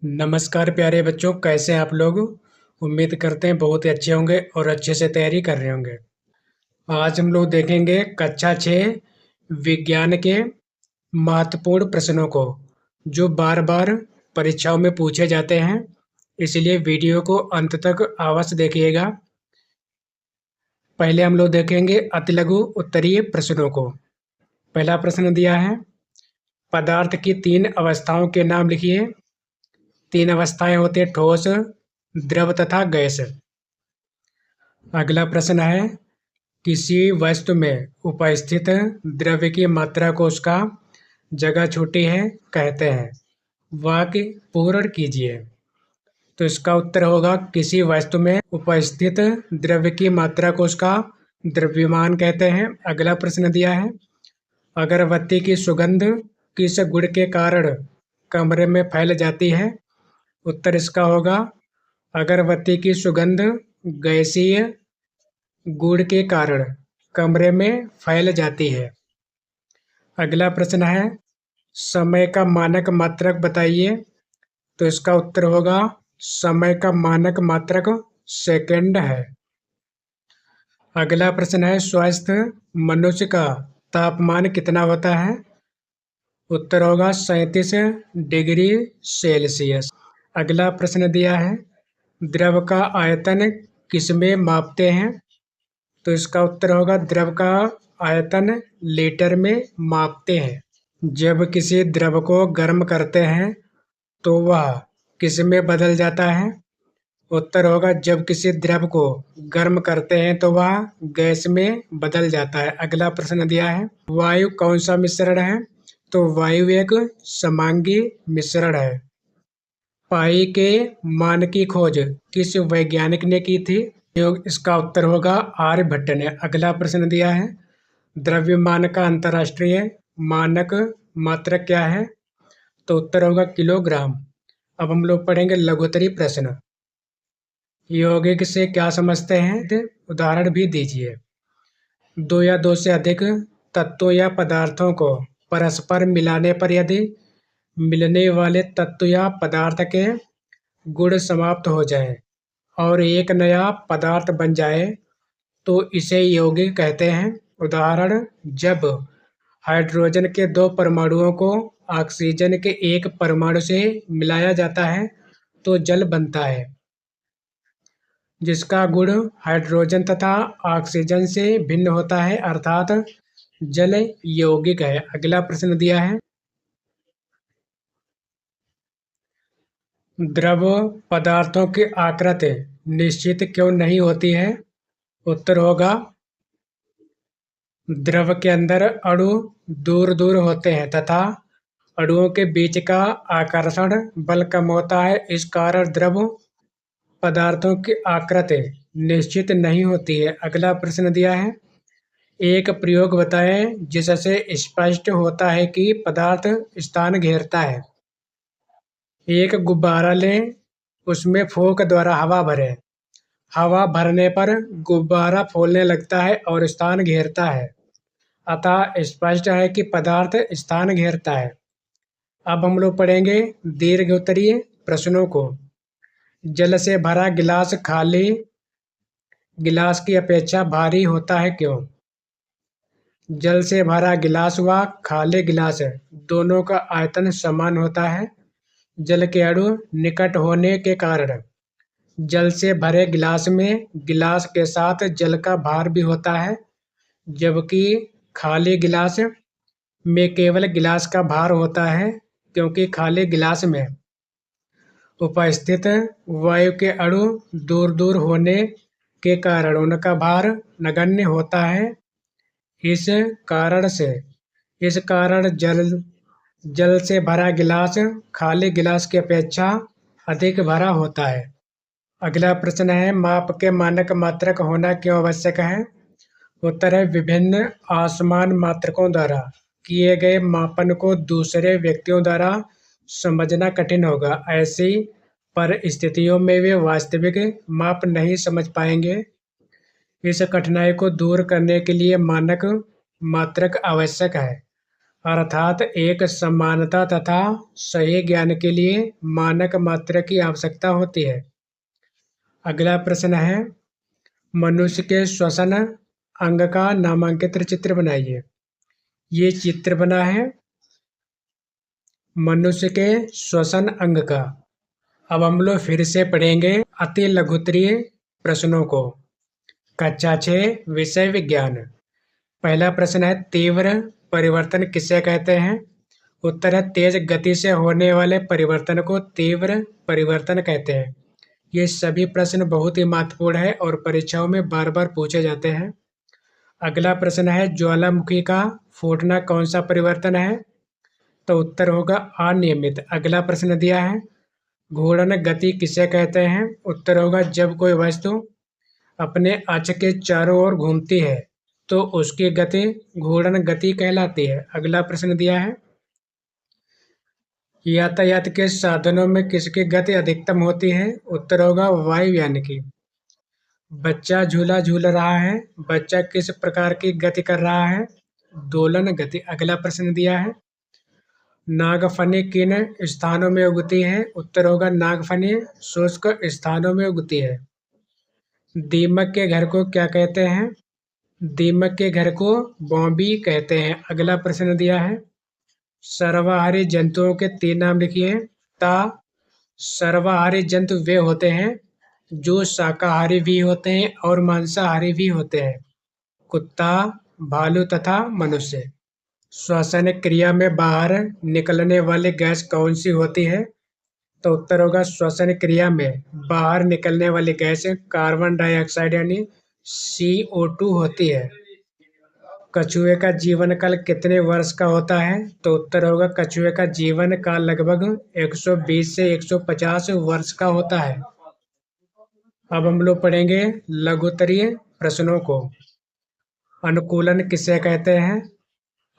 नमस्कार प्यारे बच्चों, कैसे हैं आप लोग। उम्मीद करते हैं बहुत ही अच्छे होंगे और अच्छे से तैयारी कर रहे होंगे। आज हम लोग देखेंगे कक्षा 6 विज्ञान के महत्वपूर्ण प्रश्नों को, जो बार बार परीक्षाओं में पूछे जाते हैं। इसलिए वीडियो को अंत तक अवश्य देखिएगा। पहले हम लोग देखेंगे अतिलघु उत्तरीय प्रश्नों को। पहला प्रश्न दिया है, पदार्थ की 3 अवस्थाओं के नाम लिखिए। 3 अवस्थाएं होती हैं, ठोस, द्रव तथा गैस। अगला प्रश्न है, किसी वस्तु में उपस्थित द्रव्य की मात्रा को उसका जगह छोटी है कहते हैं। वाक्य पूर्ण कीजिए। तो इसका उत्तर होगा, किसी वस्तु में उपस्थित द्रव्य की मात्रा को उसका द्रव्यमान कहते हैं। अगला प्रश्न दिया है, अगरबत्ती की सुगंध किस गुण के कारण कमरे में फैल जाती है। उत्तर इसका होगा, अगरबत्ती की सुगंध गैसीय गुण के कारण कमरे में फैल जाती है। अगला प्रश्न है, समय का मानक मात्रक बताइए। तो इसका उत्तर होगा, समय का मानक मात्रक सेकंड है। अगला प्रश्न है, स्वस्थ मनुष्य का तापमान कितना होता है। उत्तर होगा 37 डिग्री सेल्सियस। अगला प्रश्न दिया है, द्रव का आयतन किसमें मापते हैं। तो इसका उत्तर होगा, द्रव का आयतन लीटर में मापते हैं। जब किसी द्रव को गर्म करते हैं तो वह किस में बदल जाता है। उत्तर होगा, जब किसी द्रव को गर्म करते हैं तो वह गैस में बदल जाता है। अगला प्रश्न दिया है, वायु कौन सा मिश्रण है। तो वायु एक समांगी मिश्रण है। पाई के मान की खोज किस वैज्ञानिक ने की थी। इसका उत्तर होगा, आर्यभट्ट ने। अगला प्रश्न दिया है, द्रव्यमान का अंतर्राष्ट्रीय मानक मात्रक क्या है। तो उत्तर होगा किलोग्राम। अब हम लोग पढ़ेंगे लघुत्तरी प्रश्न। यौगिक से क्या समझते हैं, उदाहरण भी दीजिए। 2 या 2 से अधिक तत्वों या पदार्थों को परस्पर मिलाने पर यदि मिलने वाले तत्व या पदार्थ के गुण समाप्त हो जाए और एक नया पदार्थ बन जाए तो इसे यौगिक कहते हैं। उदाहरण, जब हाइड्रोजन के 2 परमाणुओं को ऑक्सीजन के एक परमाणु से मिलाया जाता है तो जल बनता है, जिसका गुण हाइड्रोजन तथा ऑक्सीजन से भिन्न होता है, अर्थात जल यौगिक है। अगला प्रश्न दिया है, द्रव पदार्थों की आकृति निश्चित क्यों नहीं होती है। उत्तर होगा, द्रव के अंदर अणु दूर दूर होते हैं तथा अणुओं के बीच का आकर्षण बल कम होता है। इस कारण द्रव पदार्थों की आकृति निश्चित नहीं होती है। अगला प्रश्न दिया है, एक प्रयोग बताएं जिससे स्पष्ट होता है कि पदार्थ स्थान घेरता है। एक गुब्बारा लें, उसमें फूंक द्वारा हवा भरें। हवा भरने पर गुब्बारा फूलने लगता है और स्थान घेरता है, अतः स्पष्ट है कि पदार्थ स्थान घेरता है। अब हम लोग पढ़ेंगे दीर्घ उत्तरीय प्रश्नों को। जल से भरा गिलास खाली गिलास की अपेक्षा भारी होता है, क्यों। जल से भरा गिलास व खाली गिलास दोनों का आयतन समान होता है। जल के अणु निकट होने के कारण जल से भरे गिलास में गिलास के साथ जल का भार भी होता है, जबकि खाली गिलास में केवल गिलास का भार होता है, क्योंकि खाली गिलास में उपस्थित वायु के अणु दूर दूर होने के कारण उनका भार नगण्य होता है। इस कारण जल से भरा गिलास खाली गिलास की अपेक्षा अधिक भरा होता है। अगला प्रश्न है, माप के मानक मात्रक होना क्यों आवश्यक है। उत्तर है, विभिन्न असमान मात्रकों द्वारा किए गए मापन को दूसरे व्यक्तियों द्वारा समझना कठिन होगा। ऐसी परिस्थितियों में वे वास्तविक माप नहीं समझ पाएंगे। इस कठिनाई को दूर करने के लिए मानक मात्रक आवश्यक है। अर्थात एक समानता तथा सही ज्ञान के लिए मानक मात्रा की आवश्यकता होती है। अगला प्रश्न है, मनुष्य के श्वसन अंग का नामांकित चित्र बनाइए। ये चित्र बना है मनुष्य के श्वसन अंग का। अब हम लोग फिर से पढ़ेंगे अति लघुत्तरीय प्रश्नों को। कक्षा 6 विषय विज्ञान। पहला प्रश्न है, तीव्र परिवर्तन किसे कहते हैं? उत्तर है, तेज गति से होने वाले परिवर्तन को तीव्र परिवर्तन कहते हैं। ये सभी प्रश्न बहुत ही महत्वपूर्ण है और परीक्षाओं में बार बार पूछे जाते हैं। अगला प्रश्न है, ज्वालामुखी का फूटना कौन सा परिवर्तन है? तो उत्तर होगा अनियमित। अगला प्रश्न दिया है, घूर्णन गति किसे कहते हैं? उत्तर होगा, जब कोई वस्तु अपने अक्ष के चारों ओर घूमती है तो उसकी गति घूर्णन गति कहलाती है। अगला प्रश्न दिया है, यातायात के साधनों में किसकी गति अधिकतम होती है? उत्तर होगा वायुयान की। बच्चा झूला झूल रहा है, बच्चा किस प्रकार की गति कर रहा है? दोलन गति। अगला प्रश्न दिया है, नागफनी किन स्थानों में उगती है? उत्तर होगा, नागफनी शुष्क स्थानों में उगती है। दीमक के घर को क्या कहते हैं? दीमक के घर को बॉम्बी कहते हैं। अगला प्रश्न दिया है, सर्वाहारी जंतुओं के 3 नाम लिखिए। सर्वाहारी जंतु वे होते हैं जो शाकाहारी भी होते हैं और मांसाहारी भी होते हैं। कुत्ता, भालू तथा मनुष्य। श्वसन क्रिया में बाहर निकलने वाली गैस कौन सी होती है? तो उत्तर होगा, श्वसन क्रिया में बाहर निकलने वाली गैस कार्बन डाइऑक्साइड यानी CO2 होती है। कछुए का जीवन काल कितने वर्ष का होता है? तो उत्तर होगा, कछुए का जीवन काल लगभग 120 से 150 वर्ष का होता है। अब हम लोग पढ़ेंगे लघुत्तरीय प्रश्नों को। अनुकूलन किसे कहते हैं?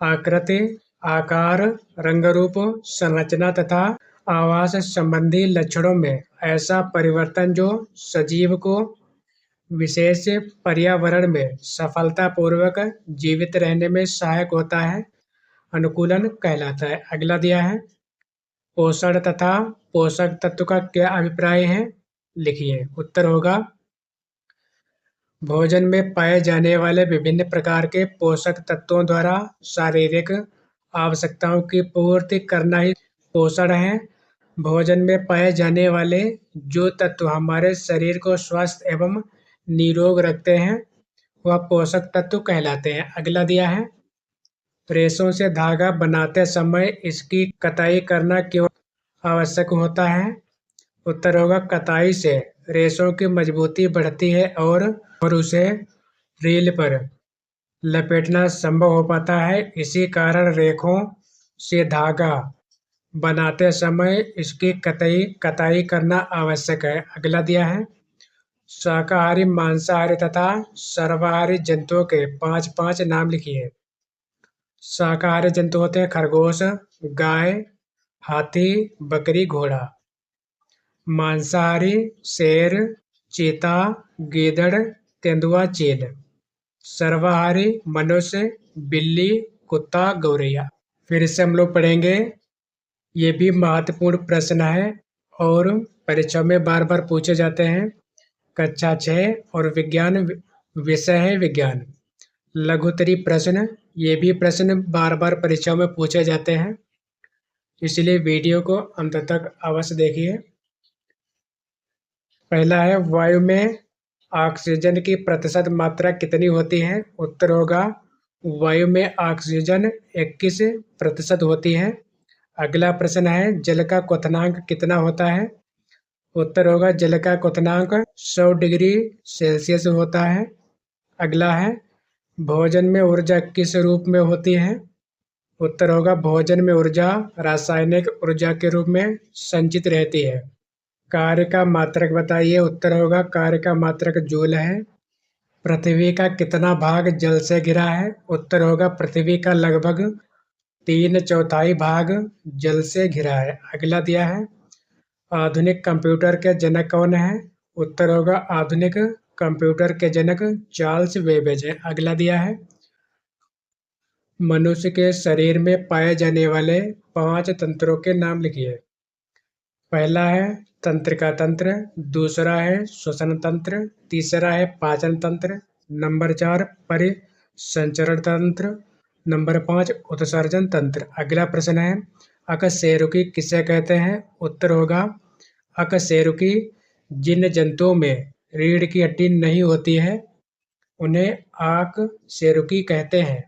आकृति, आकार, रंग रूप, संरचना तथा आवास संबंधी लक्षणों में ऐसा परिवर्तन जो सजीव को विशेष पर्यावरण में सफलतापूर्वक जीवित रहने में सहायक होता है, अनुकूलन कहलाता है। अगला दिया है, पोषण तथा पोषक तत्व का क्या अभिप्राय है? लिखिए। उत्तर होगा, भोजन में पाए जाने वाले विभिन्न प्रकार के पोषक तत्वों द्वारा शारीरिक आवश्यकताओं की पूर्ति करना ही पोषण है। भोजन में पाए जाने वाले जो तत्व हमारे शरीर को स्वस्थ एवं निरोग रखते हैं वह पोषक तत्व कहलाते हैं। अगला दिया है, रेशों से धागा बनाते समय इसकी कताई करना क्यों आवश्यक होता है? उत्तर होगा, कताई से रेशों की मजबूती बढ़ती है और उसे रील पर लपेटना संभव हो पाता है। इसी कारण रेखों से धागा बनाते समय इसकी कताई करना आवश्यक है। अगला दिया है, शाकाहारी, मांसाहारी तथा सर्वाहारी जंतुओं के 5 नाम लिखिए। शाकाहारी जंतु होते हैं खरगोश, गाय, हाथी, बकरी, घोड़ा। मांसाहारी, शेर, चीता, गीदड़, तेंदुआ, चील। सर्वाहारी, मनुष्य, बिल्ली, कुत्ता, गौरैया। फिर से हम लोग पढ़ेंगे, ये भी महत्वपूर्ण प्रश्न है और परीक्षा में बार बार पूछे जाते हैं। कक्षा 6 और विज्ञान विषय है विज्ञान। लघुत्तरीय प्रश्न, ये भी प्रश्न बार बार परीक्षाओं में पूछे जाते हैं, इसलिए वीडियो को अंत तक अवश्य देखिए। पहला है, वायु में ऑक्सीजन की प्रतिशत मात्रा कितनी होती है? उत्तर होगा, वायु में ऑक्सीजन 21% होती है। अगला प्रश्न है, जल का क्वथनांक कितना होता है? उत्तर होगा, जल का क्वथनांक 100 डिग्री सेल्सियस होता है। अगला है, भोजन में ऊर्जा किस रूप में होती है? उत्तर होगा, भोजन में ऊर्जा रासायनिक ऊर्जा के रूप में संचित रहती है। कार्य का मात्रक बताइए। उत्तर होगा, कार्य का मात्रक जूल है। पृथ्वी का कितना भाग जल से घिरा है? उत्तर होगा, पृथ्वी का लगभग 3/4 भाग जल से घिरा है। अगला दिया है, आधुनिक कंप्यूटर के जनक कौन है? उत्तर होगा, आधुनिक कंप्यूटर के जनक चार्ल्स बेबेज है। अगला दिया है, मनुष्य के शरीर में पाए जाने वाले 5 तंत्रों के नाम लिखिए। पहला है तंत्रिका तंत्र, दूसरा है श्वसन तंत्र, तीसरा है पाचन तंत्र, नंबर 4 परिसंचरण तंत्र, नंबर 5 उत्सर्जन तंत्र। अगला प्रश्न है अकशेरुकी किसे कहते हैं? उत्तर होगा अकशेरुकी जिन जंतुओं में रीढ़ की हड्डी नहीं होती है उन्हें अकशेरुकी कहते हैं।